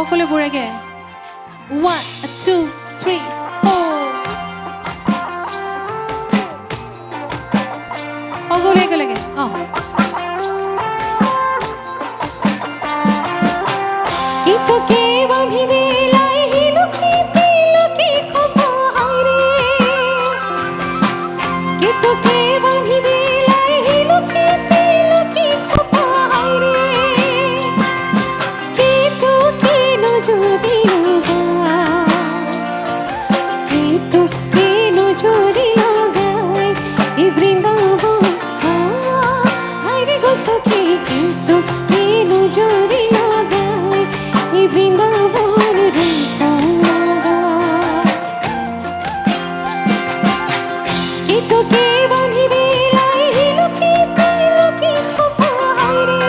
সকলে বুড়াগে 1 2 3 4 সকলে একেলগে তোকে বাঁধি দিলাই হিলুকি তিলকি খোপা হায়রে কে তোকে বাঁধি দিলাই হিলুকি তিলকি খোপা হায়রে কে তোকে নজরে লাগায় কে তোকে নজরে লাগায় এই বৃন্দাবন হায়রে গো সখী কে তোকে নজরে লাগায় এই বৃন্দাবন রসায়না কে তোকে বাঁধি দিলাই হিলুকি তিলকি খোপা হায়রে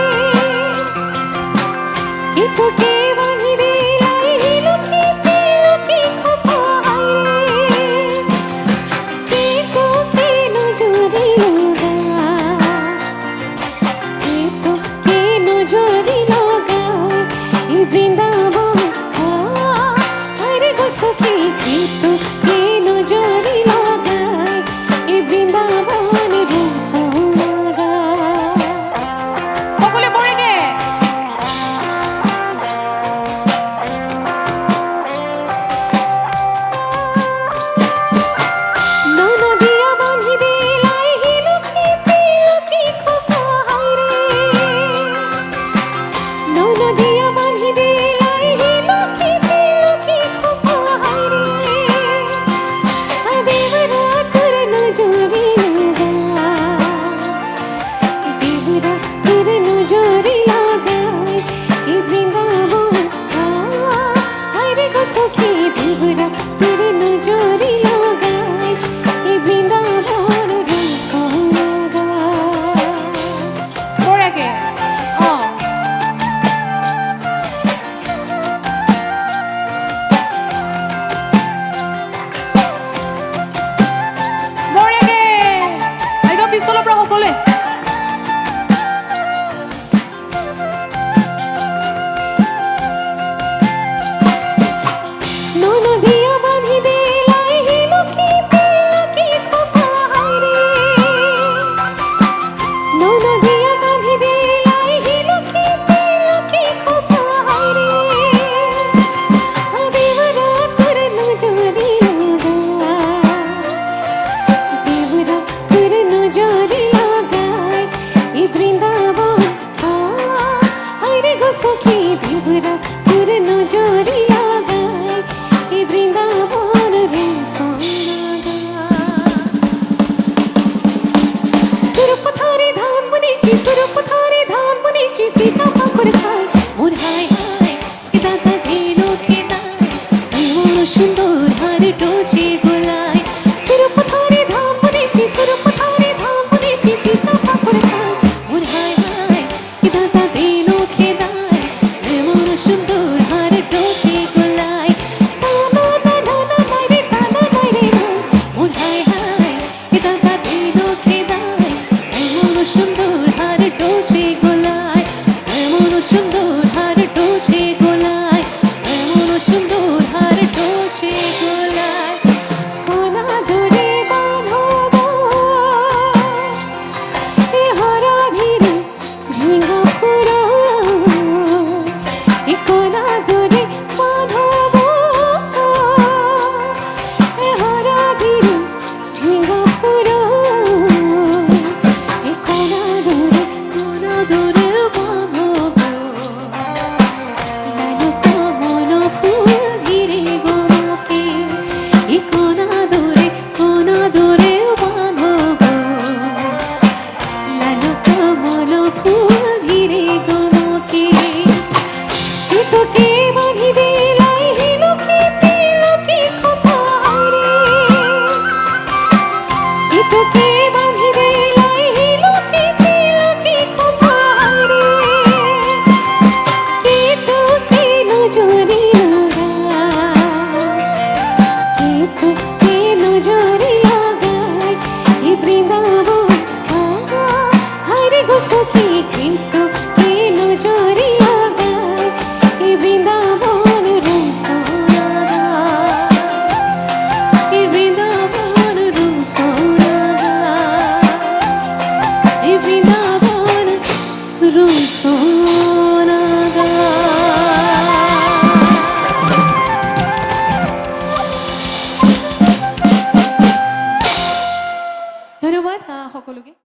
কে তোকে বাঁধি দিলাই হিলুকি তিলকি খোপা হায়রে কে তোকে নজরে লাগায় কে তোকে নজরে লাগায় এই বৃন্দাবন হায়রে গো সখী কে তোকে নজরে লাগায় এই বৃন্দাবন রসায়না সকলে বুড়াগে ননদিয়া বাঁধি দিলাই হিলুকি তিলকি খোপা হায়রে ননদিয়া বাঁধি দিলাই হিলুকি তিলকি খোপা হায়রে দেবরা তোর নজরে লাগায় দেবরা তোর নজরে লাগায় এই বৃন্দাবন হায়রে গো সখী দেবরা তোর নজরে লাগায় এই বৃন্দাবন রসায়না বুড়াগে বুড়াগে একদম পিছফালৰ পৰা সকলে ননদিয়া বাঁধি দিলাই হিলুকি তিলকি খোপা হায়রে ননদিয়া বাঁধি দিলাই হিলুকি তিলকি খোপা হায়রে দেবরা তোর নজরে লাগায় দেবরা তোর নজরে লাগায় এই বৃন্দাবন হায়রে গো সখী দেবরা তোর নজরে লাগায় এই বৃন্দাবন রসায়না সুরপথারে ধান বুনেছি সুরপথারে ধান বুনেছি সীতা পাকর খায় মোর হায় হায় এ দাদা দিলো খেদায় এমন সুন্দর হার ডোজে গোলায় সুরপথারে ধান বুনেছি সুরপথারে ধান বুনেছি সীতা পাকর খায় মোর হায় হায় এ দাদা দিলো খেদায় এমন সুন্দর হার ডোজে গোলায় টানা টানা মাইরে টানা মাইরে না মোর হায় হায় এ দাদা দিলো খেদায় এমন সুন্দর হার ডোজে